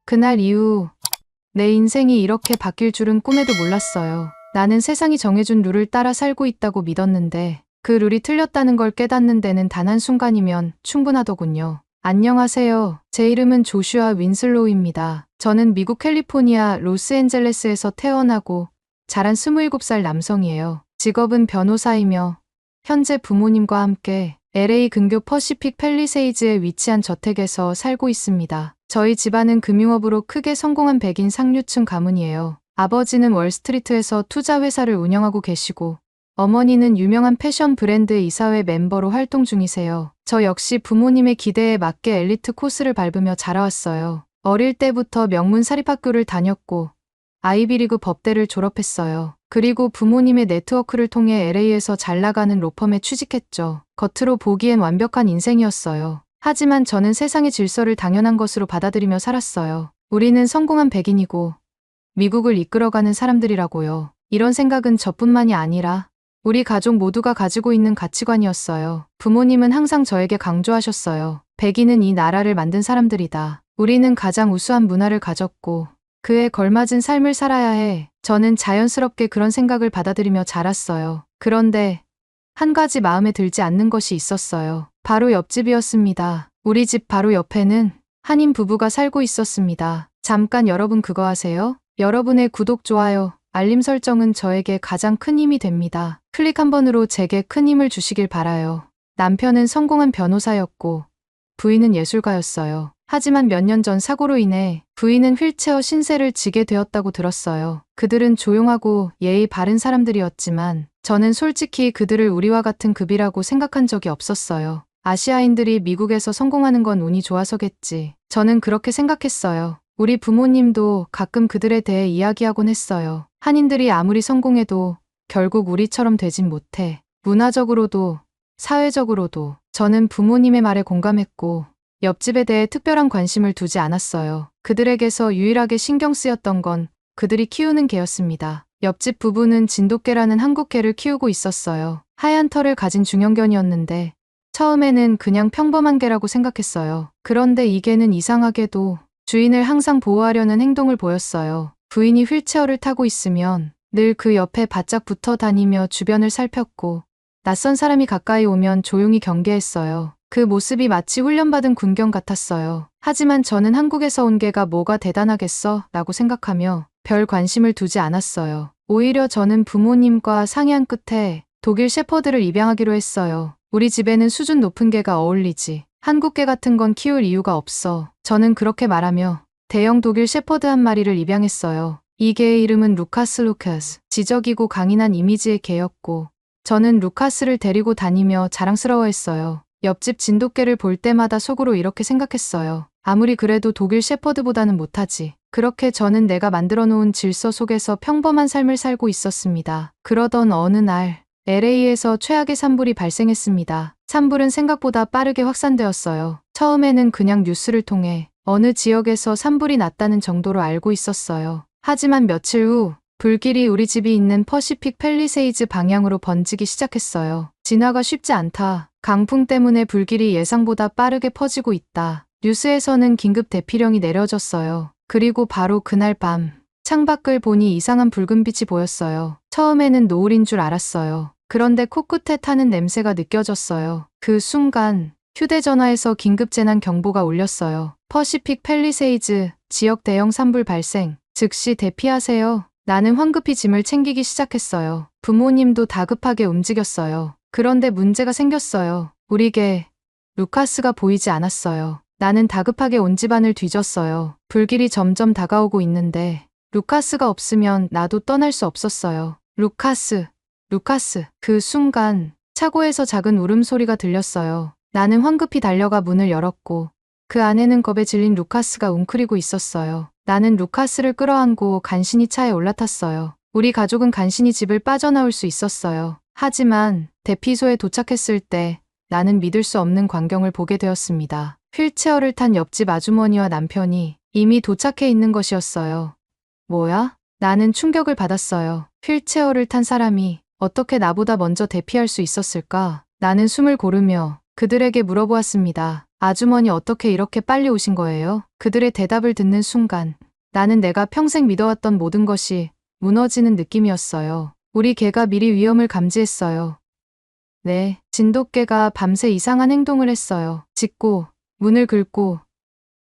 그날 이후 내 인생이 이렇게 바뀔 줄은 꿈에도 몰랐어요. 나는 세상이 정해준 룰을 따라 살고 있다고 믿었는데 그 룰이 틀렸다는 걸 깨닫는 데는 단 한순간이면 충분하더군요. 안녕하세요. 제 이름은 조슈아 윈슬로우입니다. 저는 미국 캘리포니아 로스앤젤레스에서 태어나고 자란 27살 남성이에요. 직업은 변호사이며 현재 부모님과 함께 LA 근교 퍼시픽 팰리세이즈에 위치한 저택에서 살고 있습니다. 저희 집안은 금융업으로 크게 성공한 백인 상류층 가문이에요. 아버지는 월스트리트에서 투자회사를 운영하고 계시고 어머니는 유명한 패션 브랜드의 이사회 멤버로 활동 중이세요. 저 역시 부모님의 기대에 맞게 엘리트 코스를 밟으며 자라왔어요. 어릴 때부터 명문 사립학교를 다녔고 아이비리그 법대를 졸업했어요. 그리고 부모님의 네트워크를 통해 LA에서 잘 나가는 로펌에 취직했죠. 겉으로 보기엔 완벽한 인생이었어요. 하지만 저는 세상의 질서를 당연한 것으로 받아들이며 살았어요. 우리는 성공한 백인이고 미국을 이끌어가는 사람들이라고요. 이런 생각은 저뿐만이 아니라 우리 가족 모두가 가지고 있는 가치관이었어요. 부모님은 항상 저에게 강조하셨어요. 백인은 이 나라를 만든 사람들이다. 우리는 가장 우수한 문화를 가졌고 그에 걸맞은 삶을 살아야 해. 저는 자연스럽게 그런 생각을 받아들이며 자랐어요. 그런데 한 가지 마음에 들지 않는 것이 있었어요. 바로 옆집이었습니다. 우리 집 바로 옆에는 한인 부부가 살고 있었습니다. 잠깐 여러분 그거 아세요? 여러분의 구독, 좋아요, 알림 설정은 저에게 가장 큰 힘이 됩니다. 클릭 한 번으로 제게 큰 힘을 주시길 바라요. 남편은 성공한 변호사였고 부인은 예술가였어요. 하지만 몇 년 전 사고로 인해 부인은 휠체어 신세를 지게 되었다고 들었어요. 그들은 조용하고 예의 바른 사람들이었지만 저는 솔직히 그들을 우리와 같은 급이라고 생각한 적이 없었어요. 아시아인들이 미국에서 성공하는 건 운이 좋아서겠지. 저는 그렇게 생각했어요. 우리 부모님도 가끔 그들에 대해 이야기하곤 했어요. 한인들이 아무리 성공해도 결국 우리처럼 되진 못해. 문화적으로도 사회적으로도. 저는 부모님의 말에 공감했고 옆집에 대해 특별한 관심을 두지 않았어요. 그들에게서 유일하게 신경 쓰였던 건 그들이 키우는 개였습니다. 옆집 부부는 진돗개라는 한국 개를 키우고 있었어요. 하얀 털을 가진 중형견이었는데 처음에는 그냥 평범한 개라고 생각했어요. 그런데 이 개는 이상하게도 주인을 항상 보호하려는 행동을 보였어요. 부인이 휠체어를 타고 있으면 늘 그 옆에 바짝 붙어 다니며 주변을 살폈고 낯선 사람이 가까이 오면 조용히 경계했어요. 그 모습이 마치 훈련받은 군견 같았어요. 하지만 저는 한국에서 온 개가 뭐가 대단하겠어? 라고 생각하며 별 관심을 두지 않았어요. 오히려 저는 부모님과 상의한 끝에 독일 셰퍼드를 입양하기로 했어요. 우리 집에는 수준 높은 개가 어울리지. 한국 개 같은 건 키울 이유가 없어. 저는 그렇게 말하며 대형 독일 셰퍼드 한 마리를 입양했어요. 이 개의 이름은 루카스. 지적이고 강인한 이미지의 개였고 저는 루카스를 데리고 다니며 자랑스러워했어요. 옆집 진돗개를 볼 때마다 속으로 이렇게 생각했어요. 아무리 그래도 독일 셰퍼드보다는 못하지. 그렇게 저는 내가 만들어 놓은 질서 속에서 평범한 삶을 살고 있었습니다. 그러던 어느 날 LA에서 최악의 산불이 발생했습니다. 산불은 생각보다 빠르게 확산되었어요. 처음에는 그냥 뉴스를 통해 어느 지역에서 산불이 났다는 정도로 알고 있었어요. 하지만 며칠 후 불길이 우리 집이 있는 퍼시픽 팰리세이즈 방향으로 번지기 시작했어요. 진화가 쉽지 않다. 강풍 때문에 불길이 예상보다 빠르게 퍼지고 있다. 뉴스에서는 긴급 대피령이 내려졌어요. 그리고 바로 그날 밤 창밖을 보니 이상한 붉은 빛이 보였어요. 처음에는 노을인 줄 알았어요. 그런데 코끝에 타는 냄새가 느껴졌어요. 그 순간 휴대전화에서 긴급재난 경보가 울렸어요. 퍼시픽 팰리세이즈 지역 대형 산불 발생. 즉시 대피하세요. 나는 황급히 짐을 챙기기 시작했어요. 부모님도 다급하게 움직였어요. 그런데 문제가 생겼어요. 우리 개 루카스가 보이지 않았어요. 나는 다급하게 온 집안을 뒤졌어요. 불길이 점점 다가오고 있는데 루카스가 없으면 나도 떠날 수 없었어요. 루카스. 그 순간 차고에서 작은 울음소리가 들렸어요. 나는 황급히 달려가 문을 열었고 그 안에는 겁에 질린 루카스가 웅크리고 있었어요. 나는 루카스를 끌어안고 간신히 차에 올라탔어요. 우리 가족은 간신히 집을 빠져나올 수 있었어요. 하지만 대피소에 도착했을 때 나는 믿을 수 없는 광경을 보게 되었습니다. 휠체어를 탄 옆집 아주머니와 남편이 이미 도착해 있는 것이었어요. 뭐야? 나는 충격을 받았어요. 휠체어를 탄 사람이 어떻게 나보다 먼저 대피할 수 있었을까? 나는 숨을 고르며 그들에게 물어보았습니다. 아주머니 어떻게 이렇게 빨리 오신 거예요? 그들의 대답을 듣는 순간 나는 내가 평생 믿어왔던 모든 것이 무너지는 느낌이었어요. 우리 개가 미리 위험을 감지했어요. 네, 진돗개가 밤새 이상한 행동을 했어요. 짖고 문을 긁고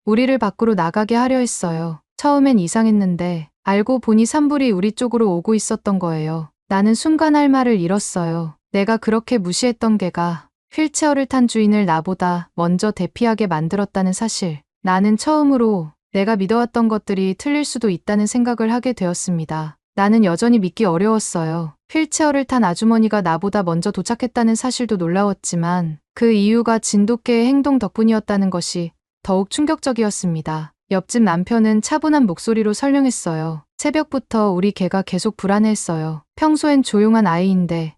우리를 밖으로 나가게 하려 했어요. 처음엔 이상했는데 알고 보니 산불이 우리 쪽으로 오고 있었던 거예요. 나는 순간 할 말을 잃었어요. 내가 그렇게 무시했던 개가 휠체어를 탄 주인을 나보다 먼저 대피하게 만들었다는 사실. 나는 처음으로 내가 믿어왔던 것들이 틀릴 수도 있다는 생각을 하게 되었습니다. 나는 여전히 믿기 어려웠어요. 휠체어를 탄 아주머니가 나보다 먼저 도착했다는 사실도 놀라웠지만 그 이유가 진돗개의 행동 덕분이었다는 것이 더욱 충격적이었습니다. 옆집 남편은 차분한 목소리로 설명했어요. 새벽부터 우리 개가 계속 불안해했어요. 평소엔 조용한 아이인데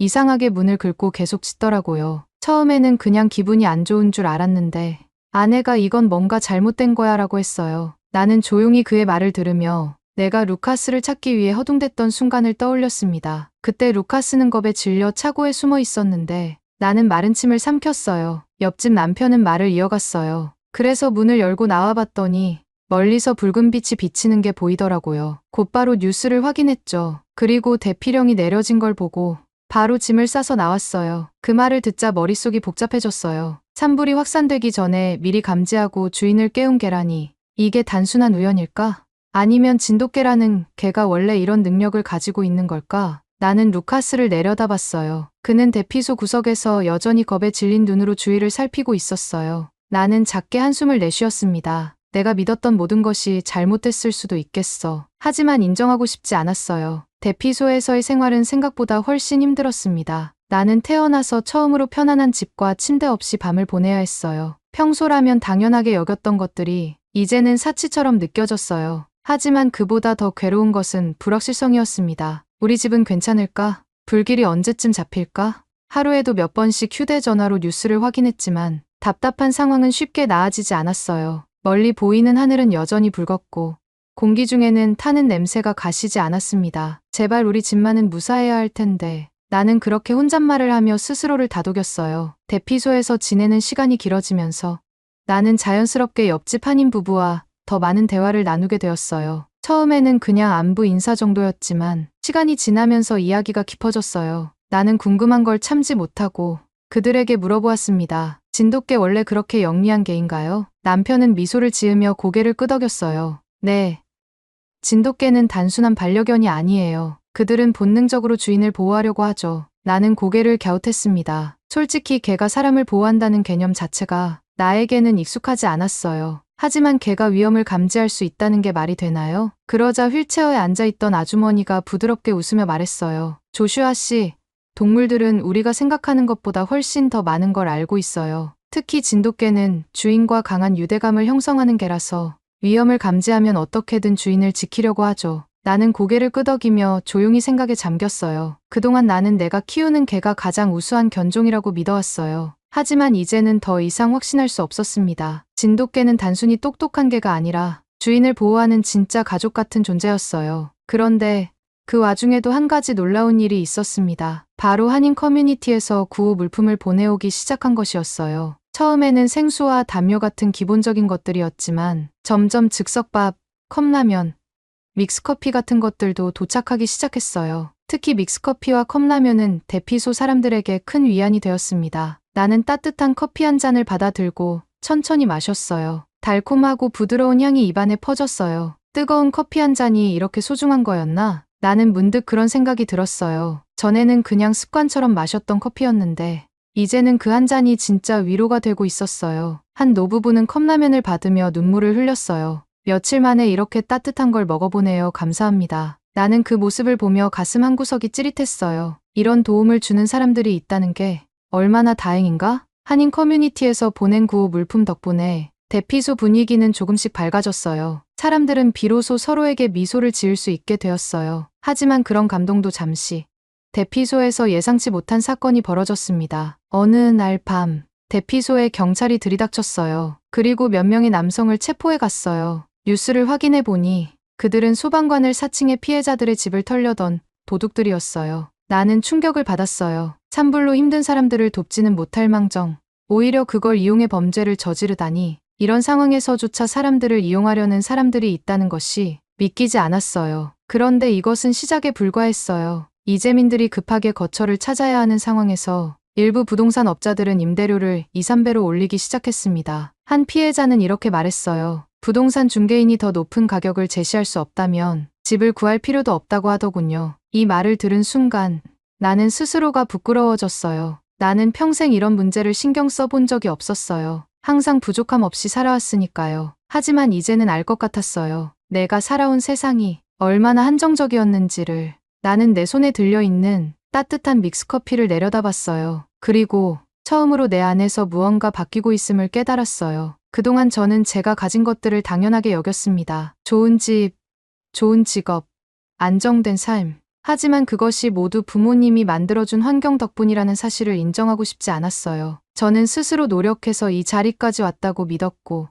이상하게 문을 긁고 계속 짖더라고요. 처음에는 그냥 기분이 안 좋은 줄 알았는데 아내가 이건 뭔가 잘못된 거야 라고 했어요. 나는 조용히 그의 말을 들으며 내가 루카스를 찾기 위해 허둥댔던 순간을 떠올렸습니다. 그때 루카스는 겁에 질려 차고에 숨어 있었는데 나는 마른 침을 삼켰어요. 옆집 남편은 말을 이어갔어요. 그래서 문을 열고 나와봤더니 멀리서 붉은 빛이 비치는 게 보이더라고요. 곧바로 뉴스를 확인했죠. 그리고 대피령이 내려진 걸 보고 바로 짐을 싸서 나왔어요. 그 말을 듣자 머릿속이 복잡해졌어요. 산불이 확산되기 전에 미리 감지하고 주인을 깨운 개라니 이게 단순한 우연일까? 아니면 진돗개라는 개가 원래 이런 능력을 가지고 있는 걸까? 나는 루카스를 내려다봤어요. 그는 대피소 구석에서 여전히 겁에 질린 눈으로 주위를 살피고 있었어요. 나는 작게 한숨을 내쉬었습니다. 내가 믿었던 모든 것이 잘못됐을 수도 있겠어. 하지만 인정하고 싶지 않았어요. 대피소에서의 생활은 생각보다 훨씬 힘들었습니다. 나는 태어나서 처음으로 편안한 집과 침대 없이 밤을 보내야 했어요. 평소라면 당연하게 여겼던 것들이 이제는 사치처럼 느껴졌어요. 하지만 그보다 더 괴로운 것은 불확실성이었습니다. 우리 집은 괜찮을까? 불길이 언제쯤 잡힐까? 하루에도 몇 번씩 휴대전화로 뉴스를 확인했지만 답답한 상황은 쉽게 나아지지 않았어요. 멀리 보이는 하늘은 여전히 붉었고 공기 중에는 타는 냄새가 가시지 않았습니다. 제발 우리 집만은 무사해야 할 텐데 나는 그렇게 혼잣말을 하며 스스로를 다독였어요. 대피소에서 지내는 시간이 길어지면서 나는 자연스럽게 옆집 한인 부부와 더 많은 대화를 나누게 되었어요. 처음에는 그냥 안부 인사 정도였지만 시간이 지나면서 이야기가 깊어졌어요. 나는 궁금한 걸 참지 못하고 그들에게 물어보았습니다. 진돗개 원래 그렇게 영리한 개인가요? 남편은 미소를 지으며 고개를 끄덕였어요. 네. 진돗개는 단순한 반려견이 아니에요. 그들은 본능적으로 주인을 보호하려고 하죠. 나는 고개를 갸웃했습니다. 솔직히 개가 사람을 보호한다는 개념 자체가 나에게는 익숙하지 않았어요. 하지만 개가 위험을 감지할 수 있다는 게 말이 되나요? 그러자 휠체어에 앉아있던 아주머니가 부드럽게 웃으며 말했어요. 조슈아 씨, 동물들은 우리가 생각하는 것보다 훨씬 더 많은 걸 알고 있어요. 특히 진돗개는 주인과 강한 유대감을 형성하는 개라서 위험을 감지하면 어떻게든 주인을 지키려고 하죠. 나는 고개를 끄덕이며 조용히 생각에 잠겼어요. 그동안 나는 내가 키우는 개가 가장 우수한 견종이라고 믿어왔어요. 하지만 이제는 더 이상 확신할 수 없었습니다. 진돗개는 단순히 똑똑한 개가 아니라 주인을 보호하는 진짜 가족 같은 존재였어요. 그런데 그 와중에도 한 가지 놀라운 일이 있었습니다. 바로 한인 커뮤니티에서 구호 물품을 보내오기 시작한 것이었어요. 처음에는 생수와 담요 같은 기본적인 것들이었지만 점점 즉석밥, 컵라면, 믹스커피 같은 것들도 도착하기 시작했어요. 특히 믹스커피와 컵라면은 대피소 사람들에게 큰 위안이 되었습니다. 나는 따뜻한 커피 한 잔을 받아 들고 천천히 마셨어요. 달콤하고 부드러운 향이 입안에 퍼졌어요. 뜨거운 커피 한 잔이 이렇게 소중한 거였나? 나는 문득 그런 생각이 들었어요. 전에는 그냥 습관처럼 마셨던 커피였는데 이제는 그 한 잔이 진짜 위로가 되고 있었어요. 한 노부부는 컵라면을 받으며 눈물을 흘렸어요. 며칠 만에 이렇게 따뜻한 걸 먹어보네요. 감사합니다. 나는 그 모습을 보며 가슴 한구석이 찌릿했어요. 이런 도움을 주는 사람들이 있다는 게 얼마나 다행인가? 한인 커뮤니티에서 보낸 구호 물품 덕분에 대피소 분위기는 조금씩 밝아졌어요. 사람들은 비로소 서로에게 미소를 지을 수 있게 되었어요. 하지만 그런 감동도 잠시. 대피소에서 예상치 못한 사건이 벌어졌습니다. 어느 날 밤, 대피소에 경찰이 들이닥쳤어요. 그리고 몇 명의 남성을 체포해 갔어요. 뉴스를 확인해 보니 그들은 소방관을 사칭해 피해자들의 집을 털려던 도둑들이었어요. 나는 충격을 받았어요. 산불로 힘든 사람들을 돕지는 못할 망정 오히려 그걸 이용해 범죄를 저지르다니 이런 상황에서조차 사람들을 이용하려는 사람들이 있다는 것이 믿기지 않았어요. 그런데 이것은 시작에 불과했어요. 이재민들이 급하게 거처를 찾아야 하는 상황에서 일부 부동산 업자들은 임대료를 2, 3배로 올리기 시작했습니다. 한 피해자는 이렇게 말했어요. 부동산 중개인이 더 높은 가격을 제시할 수 없다면 집을 구할 필요도 없다고 하더군요. 이 말을 들은 순간 나는 스스로가 부끄러워졌어요. 나는 평생 이런 문제를 신경 써본 적이 없었어요. 항상 부족함 없이 살아왔으니까요. 하지만 이제는 알 것 같았어요. 내가 살아온 세상이 얼마나 한정적이었는지를. 나는 내 손에 들려있는 따뜻한 믹스커피를 내려다봤어요. 그리고 처음으로 내 안에서 무언가 바뀌고 있음을 깨달았어요. 그동안 저는 제가 가진 것들을 당연하게 여겼습니다. 좋은 집, 좋은 직업, 안정된 삶. 하지만 그것이 모두 부모님이 만들어준 환경 덕분이라는 사실을 인정하고 싶지 않았어요. 저는 스스로 노력해서 이 자리까지 왔다고 믿었고,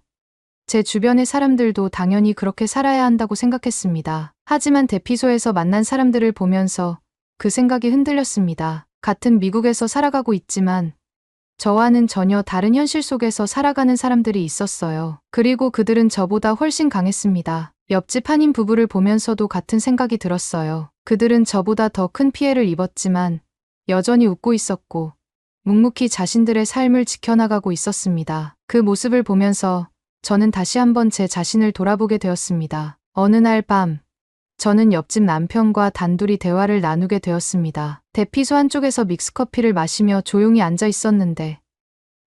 제 주변의 사람들도 당연히 그렇게 살아야 한다고 생각했습니다. 하지만 대피소에서 만난 사람들을 보면서 그 생각이 흔들렸습니다. 같은 미국에서 살아가고 있지만 저와는 전혀 다른 현실 속에서 살아가는 사람들이 있었어요. 그리고 그들은 저보다 훨씬 강했습니다. 옆집 한인 부부를 보면서도 같은 생각이 들었어요. 그들은 저보다 더 큰 피해를 입었지만 여전히 웃고 있었고 묵묵히 자신들의 삶을 지켜나가고 있었습니다. 그 모습을 보면서 저는 다시 한번 제 자신을 돌아보게 되었습니다. 어느 날 밤, 저는 옆집 남편과 단둘이 대화를 나누게 되었습니다. 대피소 한쪽에서 믹스커피를 마시며 조용히 앉아 있었는데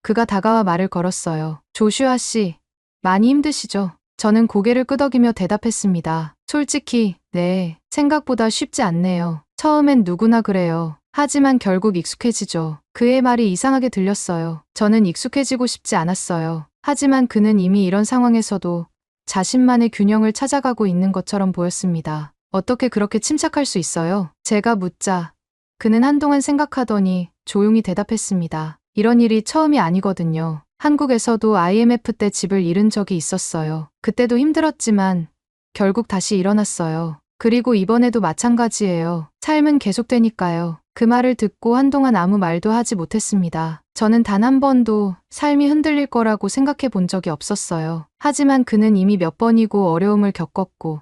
그가 다가와 말을 걸었어요. 조슈아 씨, 많이 힘드시죠? 저는 고개를 끄덕이며 대답했습니다. 솔직히, 네, 생각보다 쉽지 않네요. 처음엔 누구나 그래요. 하지만 결국 익숙해지죠. 그의 말이 이상하게 들렸어요. 저는 익숙해지고 싶지 않았어요. 하지만 그는 이미 이런 상황에서도 자신만의 균형을 찾아가고 있는 것처럼 보였습니다. 어떻게 그렇게 침착할 수 있어요? 제가 묻자 그는 한동안 생각하더니 조용히 대답했습니다. 이런 일이 처음이 아니거든요. 한국에서도 IMF 때 집을 잃은 적이 있었어요. 그때도 힘들었지만 결국 다시 일어났어요. 그리고 이번에도 마찬가지예요. 삶은 계속되니까요. 그 말을 듣고 한동안 아무 말도 하지 못했습니다. 저는 단 한 번도 삶이 흔들릴 거라고 생각해 본 적이 없었어요. 하지만 그는 이미 몇 번이고 어려움을 겪었고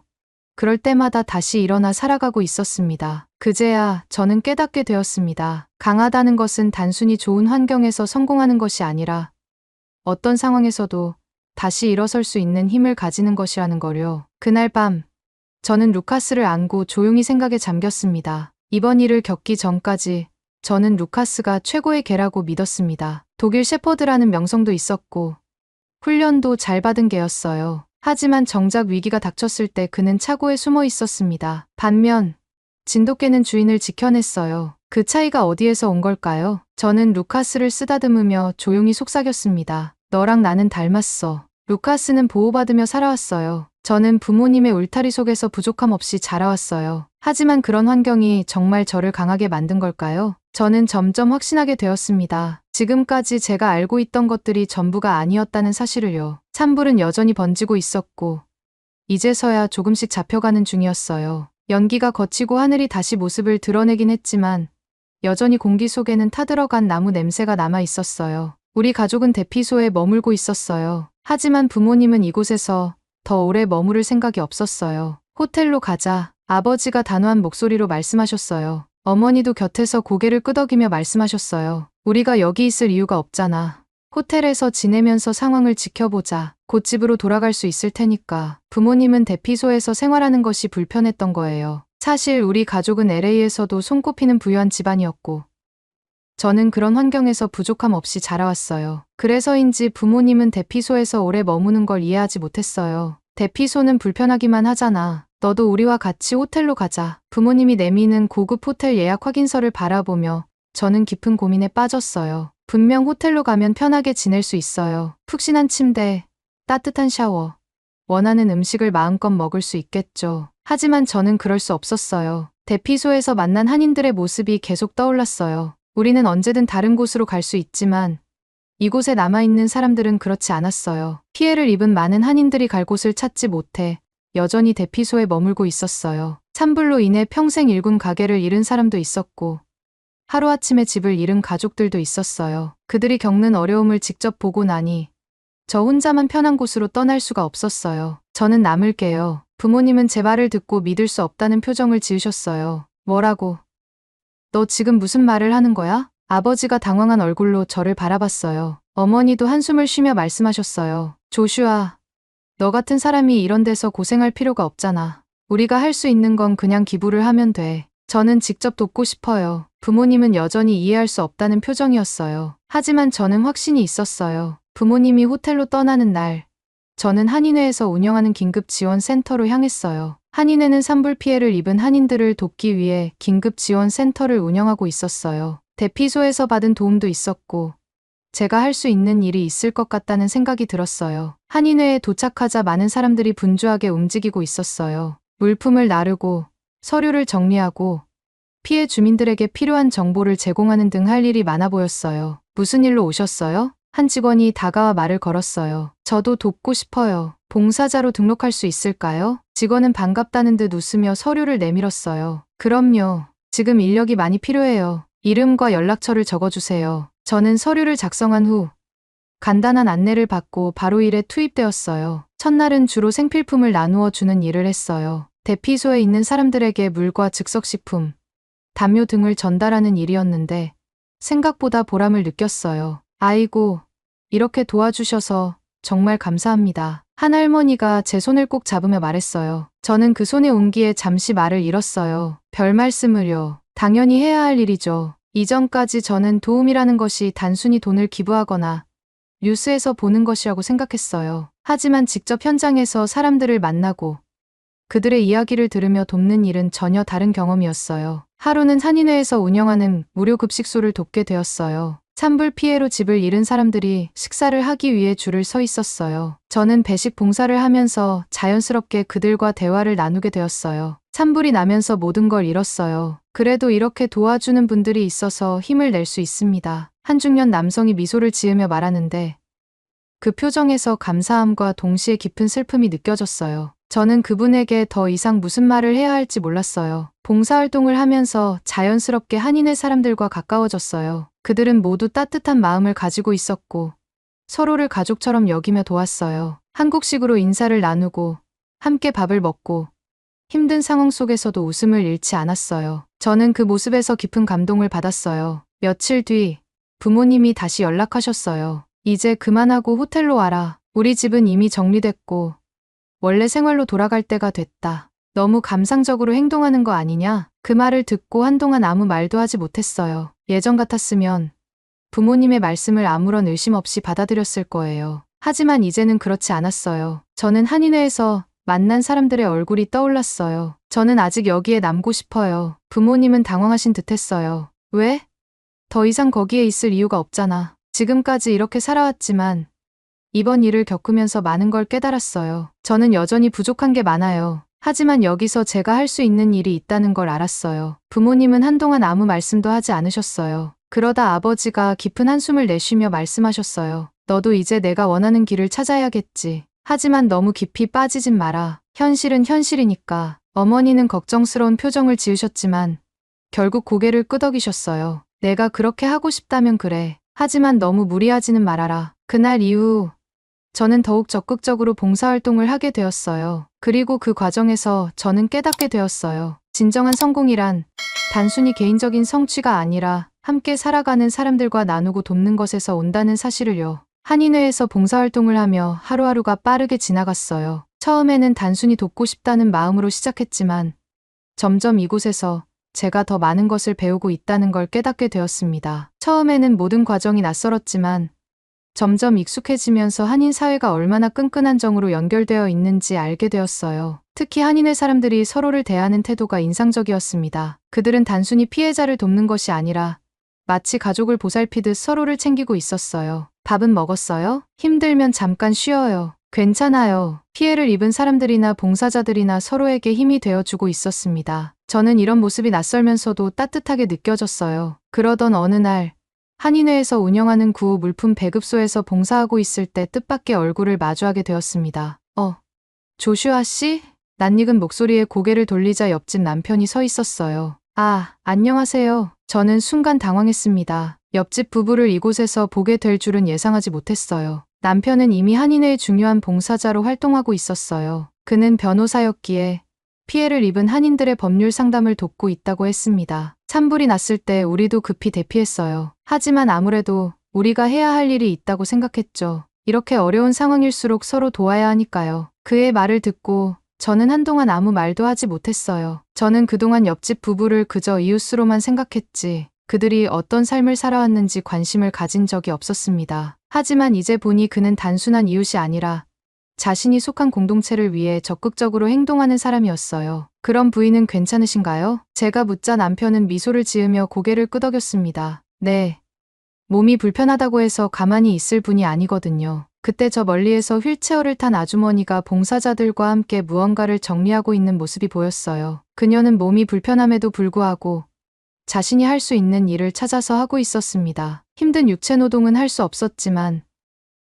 그럴 때마다 다시 일어나 살아가고 있었습니다. 그제야 저는 깨닫게 되었습니다. 강하다는 것은 단순히 좋은 환경에서 성공하는 것이 아니라 어떤 상황에서도 다시 일어설 수 있는 힘을 가지는 것이라는 거요. 그날 밤, 저는 루카스를 안고 조용히 생각에 잠겼습니다. 이번 일을 겪기 전까지 저는 루카스가 최고의 개라고 믿었습니다. 독일 셰퍼드라는 명성도 있었고 훈련도 잘 받은 개였어요. 하지만 정작 위기가 닥쳤을 때 그는 차고에 숨어 있었습니다. 반면 진돗개는 주인을 지켜냈어요. 그 차이가 어디에서 온 걸까요? 저는 루카스를 쓰다듬으며 조용히 속삭였습니다. 너랑 나는 닮았어. 루카스는 보호받으며 살아왔어요. 저는 부모님의 울타리 속에서 부족함 없이 자라왔어요. 하지만 그런 환경이 정말 저를 강하게 만든 걸까요? 저는 점점 확신하게 되었습니다. 지금까지 제가 알고 있던 것들이 전부가 아니었다는 사실을요. 산불은 여전히 번지고 있었고 이제서야 조금씩 잡혀가는 중이었어요. 연기가 거치고 하늘이 다시 모습을 드러내긴 했지만 여전히 공기 속에는 타들어간 나무 냄새가 남아 있었어요. 우리 가족은 대피소에 머물고 있었어요. 하지만 부모님은 이곳에서 더 오래 머무를 생각이 없었어요. 호텔로 가자. 아버지가 단호한 목소리로 말씀하셨어요. 어머니도 곁에서 고개를 끄덕이며 말씀하셨어요. 우리가 여기 있을 이유가 없잖아. 호텔에서 지내면서 상황을 지켜보자. 곧 집으로 돌아갈 수 있을 테니까. 부모님은 대피소에서 생활하는 것이 불편했던 거예요. 사실 우리 가족은 LA에서도 손꼽히는 부유한 집안이었고 저는 그런 환경에서 부족함 없이 자라왔어요. 그래서인지 부모님은 대피소에서 오래 머무는 걸 이해하지 못했어요. 대피소는 불편하기만 하잖아. 너도 우리와 같이 호텔로 가자. 부모님이 내미는 고급 호텔 예약 확인서를 바라보며 저는 깊은 고민에 빠졌어요. 분명 호텔로 가면 편하게 지낼 수 있어요. 푹신한 침대, 따뜻한 샤워, 원하는 음식을 마음껏 먹을 수 있겠죠. 하지만 저는 그럴 수 없었어요. 대피소에서 만난 한인들의 모습이 계속 떠올랐어요. 우리는 언제든 다른 곳으로 갈 수 있지만 이곳에 남아있는 사람들은 그렇지 않았어요. 피해를 입은 많은 한인들이 갈 곳을 찾지 못해 여전히 대피소에 머물고 있었어요. 산불로 인해 평생 일군 가게를 잃은 사람도 있었고 하루아침에 집을 잃은 가족들도 있었어요. 그들이 겪는 어려움을 직접 보고 나니 저 혼자만 편한 곳으로 떠날 수가 없었어요. 저는 남을게요. 부모님은 제 말을 듣고 믿을 수 없다는 표정을 지으셨어요. 뭐라고? 너 지금 무슨 말을 하는 거야? 아버지가 당황한 얼굴로 저를 바라봤어요. 어머니도 한숨을 쉬며 말씀하셨어요. 조슈아, 너 같은 사람이 이런 데서 고생할 필요가 없잖아. 우리가 할 수 있는 건 그냥 기부를 하면 돼. 저는 직접 돕고 싶어요. 부모님은 여전히 이해할 수 없다는 표정이었어요. 하지만 저는 확신이 있었어요. 부모님이 호텔로 떠나는 날, 저는 한인회에서 운영하는 긴급지원센터로 향했어요. 한인회는 산불 피해를 입은 한인들을 돕기 위해 긴급지원센터를 운영하고 있었어요. 대피소에서 받은 도움도 있었고, 제가 할 수 있는 일이 있을 것 같다는 생각이 들었어요. 한인회에 도착하자 많은 사람들이 분주하게 움직이고 있었어요. 물품을 나르고, 서류를 정리하고, 피해 주민들에게 필요한 정보를 제공하는 등 할 일이 많아 보였어요. 무슨 일로 오셨어요? 한 직원이 다가와 말을 걸었어요. 저도 돕고 싶어요. 봉사자로 등록할 수 있을까요? 직원은 반갑다는 듯 웃으며 서류를 내밀었어요. 그럼요. 지금 인력이 많이 필요해요. 이름과 연락처를 적어주세요. 저는 서류를 작성한 후 간단한 안내를 받고 바로 일에 투입되었어요. 첫날은 주로 생필품을 나누어 주는 일을 했어요. 대피소에 있는 사람들에게 물과 즉석식품, 담요 등을 전달하는 일이었는데 생각보다 보람을 느꼈어요. 아이고, 이렇게 도와주셔서 정말 감사합니다. 한 할머니가 제 손을 꼭 잡으며 말했어요. 저는 그 손의 온기에 잠시 말을 잃었어요. 별 말씀을요. 당연히 해야 할 일이죠. 이전까지 저는 도움이라는 것이 단순히 돈을 기부하거나 뉴스에서 보는 것이라고 생각했어요. 하지만 직접 현장에서 사람들을 만나고 그들의 이야기를 들으며 돕는 일은 전혀 다른 경험이었어요. 하루는 한인회에서 운영하는 무료 급식소를 돕게 되었어요. 산불 피해로 집을 잃은 사람들이 식사를 하기 위해 줄을 서 있었어요. 저는 배식 봉사를 하면서 자연스럽게 그들과 대화를 나누게 되었어요. 산불이 나면서 모든 걸 잃었어요. 그래도 이렇게 도와주는 분들이 있어서 힘을 낼 수 있습니다. 한 중년 남성이 미소를 지으며 말하는데 그 표정에서 감사함과 동시에 깊은 슬픔이 느껴졌어요. 저는 그분에게 더 이상 무슨 말을 해야 할지 몰랐어요. 봉사활동을 하면서 자연스럽게 한인회 사람들과 가까워졌어요. 그들은 모두 따뜻한 마음을 가지고 있었고 서로를 가족처럼 여기며 도왔어요. 한국식으로 인사를 나누고 함께 밥을 먹고 힘든 상황 속에서도 웃음을 잃지 않았어요. 저는 그 모습에서 깊은 감동을 받았어요. 며칠 뒤 부모님이 다시 연락하셨어요. 이제 그만하고 호텔로 와라. 우리 집은 이미 정리됐고 원래 생활로 돌아갈 때가 됐다. 너무 감상적으로 행동하는 거 아니냐? 그 말을 듣고 한동안 아무 말도 하지 못했어요. 예전 같았으면 부모님의 말씀을 아무런 의심 없이 받아들였을 거예요. 하지만 이제는 그렇지 않았어요. 저는 한인회에서 만난 사람들의 얼굴이 떠올랐어요. 저는 아직 여기에 남고 싶어요. 부모님은 당황하신 듯했어요. 왜? 더 이상 거기에 있을 이유가 없잖아. 지금까지 이렇게 살아왔지만 이번 일을 겪으면서 많은 걸 깨달았어요. 저는 여전히 부족한 게 많아요. 하지만 여기서 제가 할 수 있는 일이 있다는 걸 알았어요. 부모님은 한동안 아무 말씀도 하지 않으셨어요. 그러다 아버지가 깊은 한숨을 내쉬며 말씀하셨어요. 너도 이제 내가 원하는 길을 찾아야겠지. 하지만 너무 깊이 빠지진 마라. 현실은 현실이니까. 어머니는 걱정스러운 표정을 지으셨지만 결국 고개를 끄덕이셨어요. 내가 그렇게 하고 싶다면 그래. 하지만 너무 무리하지는 말아라. 그날 이후 저는 더욱 적극적으로 봉사활동을 하게 되었어요. 그리고 그 과정에서 저는 깨닫게 되었어요. 진정한 성공이란 단순히 개인적인 성취가 아니라 함께 살아가는 사람들과 나누고 돕는 것에서 온다는 사실을요. 한인회에서 봉사활동을 하며 하루하루가 빠르게 지나갔어요. 처음에는 단순히 돕고 싶다는 마음으로 시작했지만 점점 이곳에서 제가 더 많은 것을 배우고 있다는 걸 깨닫게 되었습니다. 처음에는 모든 과정이 낯설었지만 점점 익숙해지면서 한인 사회가 얼마나 끈끈한 정으로 연결되어 있는지 알게 되었어요. 특히 한인회 사람들이 서로를 대하는 태도가 인상적이었습니다. 그들은 단순히 피해자를 돕는 것이 아니라 마치 가족을 보살피듯 서로를 챙기고 있었어요. 밥은 먹었어요? 힘들면 잠깐 쉬어요. 괜찮아요. 피해를 입은 사람들이나 봉사자들이나 서로에게 힘이 되어주고 있었습니다. 저는 이런 모습이 낯설면서도 따뜻하게 느껴졌어요. 그러던 어느 날 한인회에서 운영하는 구호 물품 배급소에서 봉사하고 있을 때 뜻밖의 얼굴을 마주하게 되었습니다. 조슈아 씨? 낯익은 목소리에 고개를 돌리자 옆집 남편이 서 있었어요. 아, 안녕하세요. 저는 순간 당황했습니다. 옆집 부부를 이곳에서 보게 될 줄은 예상하지 못했어요. 남편은 이미 한인회의 중요한 봉사자로 활동하고 있었어요. 그는 변호사였기에 피해를 입은 한인들의 법률 상담을 돕고 있다고 했습니다. 산불이 났을 때 우리도 급히 대피했어요. 하지만 아무래도 우리가 해야 할 일이 있다고 생각했죠. 이렇게 어려운 상황일수록 서로 도와야 하니까요. 그의 말을 듣고 저는 한동안 아무 말도 하지 못했어요. 저는 그동안 옆집 부부를 그저 이웃으로만 생각했지, 그들이 어떤 삶을 살아왔는지 관심을 가진 적이 없었습니다. 하지만 이제 보니 그는 단순한 이웃이 아니라 자신이 속한 공동체를 위해 적극적으로 행동하는 사람이었어요. 그럼 부인은 괜찮으신가요? 제가 묻자 남편은 미소를 지으며 고개를 끄덕였습니다. 네. 몸이 불편하다고 해서 가만히 있을 분이 아니거든요. 그때 저 멀리에서 휠체어를 탄 아주머니가 봉사자들과 함께 무언가를 정리하고 있는 모습이 보였어요. 그녀는 몸이 불편함에도 불구하고 자신이 할 수 있는 일을 찾아서 하고 있었습니다. 힘든 육체 노동은 할 수 없었지만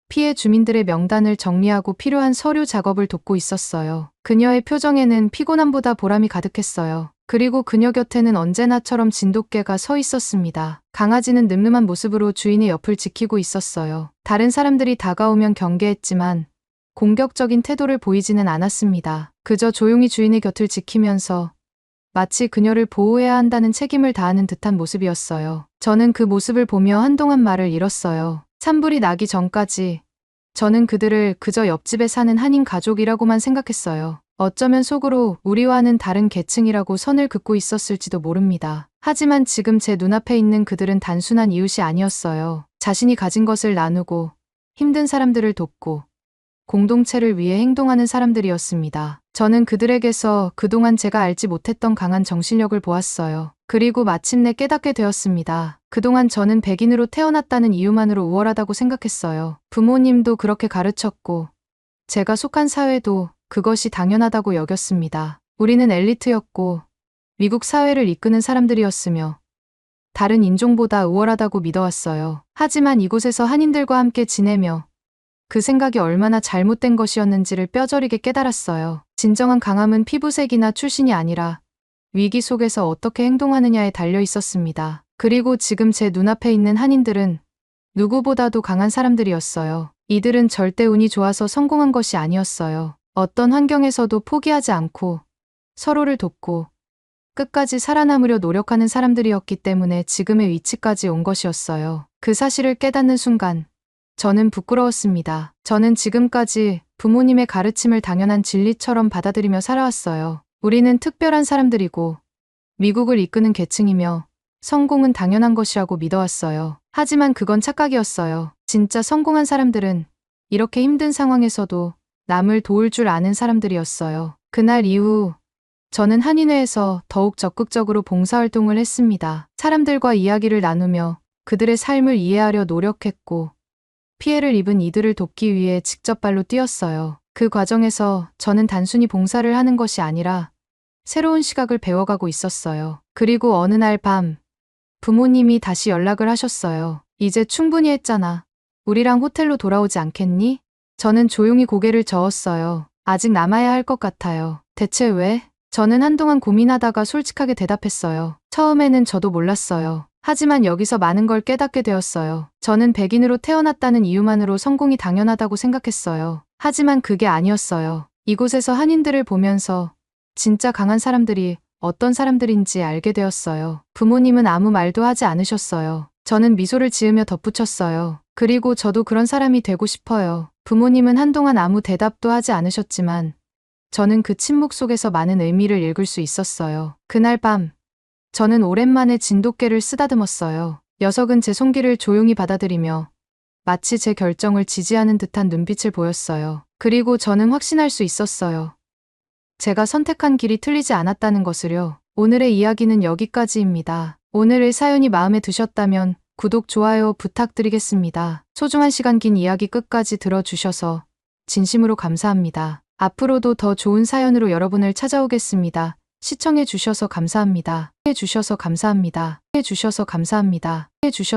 피해 주민들의 명단을 정리하고 필요한 서류 작업을 돕고 있었어요. 그녀의 표정에는 피곤함보다 보람이 가득했어요. 그리고 그녀 곁에는 언제나처럼 진돗개가 서 있었습니다. 강아지는 늠름한 모습으로 주인의 옆을 지키고 있었어요. 다른 사람들이 다가오면 경계했지만 공격적인 태도를 보이지는 않았습니다. 그저 조용히 주인의 곁을 지키면서 마치 그녀를 보호해야 한다는 책임을 다하는 듯한 모습이었어요. 저는 그 모습을 보며 한동안 말을 잃었어요. 산불이 나기 전까지 저는 그들을 그저 옆집에 사는 한인 가족이라고만 생각했어요. 어쩌면 속으로 우리와는 다른 계층이라고 선을 긋고 있었을지도 모릅니다. 하지만 지금 제 눈앞에 있는 그들은 단순한 이웃이 아니었어요. 자신이 가진 것을 나누고 힘든 사람들을 돕고 공동체를 위해 행동하는 사람들이었습니다. 저는 그들에게서 그동안 제가 알지 못했던 강한 정신력을 보았어요. 그리고 마침내 깨닫게 되었습니다. 그동안 저는 백인으로 태어났다는 이유만으로 우월하다고 생각했어요. 부모님도 그렇게 가르쳤고 제가 속한 사회도 그것이 당연하다고 여겼습니다. 우리는 엘리트였고 미국 사회를 이끄는 사람들이었으며 다른 인종보다 우월하다고 믿어왔어요. 하지만 이곳에서 한인들과 함께 지내며 그 생각이 얼마나 잘못된 것이었는지를 뼈저리게 깨달았어요. 진정한 강함은 피부색이나 출신이 아니라 위기 속에서 어떻게 행동하느냐에 달려 있었습니다. 그리고 지금 제 눈앞에 있는 한인들은 누구보다도 강한 사람들이었어요. 이들은 절대 운이 좋아서 성공한 것이 아니었어요. 어떤 환경에서도 포기하지 않고 서로를 돕고 끝까지 살아남으려 노력하는 사람들이었기 때문에 지금의 위치까지 온 것이었어요. 그 사실을 깨닫는 순간 저는 부끄러웠습니다. 저는 지금까지 부모님의 가르침을 당연한 진리처럼 받아들이며 살아왔어요. 우리는 특별한 사람들이고 미국을 이끄는 계층이며 성공은 당연한 것이라고 믿어왔어요. 하지만 그건 착각이었어요. 진짜 성공한 사람들은 이렇게 힘든 상황에서도 남을 도울 줄 아는 사람들이었어요. 그날 이후 저는 한인회에서 더욱 적극적으로 봉사활동을 했습니다. 사람들과 이야기를 나누며 그들의 삶을 이해하려 노력했고 피해를 입은 이들을 돕기 위해 직접 발로 뛰었어요. 그 과정에서 저는 단순히 봉사를 하는 것이 아니라 새로운 시각을 배워가고 있었어요. 그리고 어느 날 밤 부모님이 다시 연락을 하셨어요. 이제 충분히 했잖아. 우리랑 호텔로 돌아오지 않겠니? 저는 조용히 고개를 저었어요. 아직 남아야 할 것 같아요. 대체 왜? 저는 한동안 고민하다가 솔직하게 대답했어요. 처음에는 저도 몰랐어요. 하지만 여기서 많은 걸 깨닫게 되었어요. 저는 백인으로 태어났다는 이유만으로 성공이 당연하다고 생각했어요. 하지만 그게 아니었어요. 이곳에서 한인들을 보면서 진짜 강한 사람들이 어떤 사람들인지 알게 되었어요. 부모님은 아무 말도 하지 않으셨어요. 저는 미소를 지으며 덧붙였어요. 그리고 저도 그런 사람이 되고 싶어요. 부모님은 한동안 아무 대답도 하지 않으셨지만 저는 그 침묵 속에서 많은 의미를 읽을 수 있었어요. 그날 밤 저는 오랜만에 진돗개를 쓰다듬었어요. 녀석은 제 손길을 조용히 받아들이며 마치 제 결정을 지지하는 듯한 눈빛을 보였어요. 그리고 저는 확신할 수 있었어요. 제가 선택한 길이 틀리지 않았다는 것을요. 오늘의 이야기는 여기까지입니다. 오늘의 사연이 마음에 드셨다면 구독, 좋아요 부탁드리겠습니다. 소중한 시간 긴 이야기 끝까지 들어주셔서 진심으로 감사합니다. 앞으로도 더 좋은 사연으로 여러분을 찾아오겠습니다. 시청해 주셔서 감사합니다. 해주셔서 감사합니다. 해주셔서 감사합니다. 해주셔서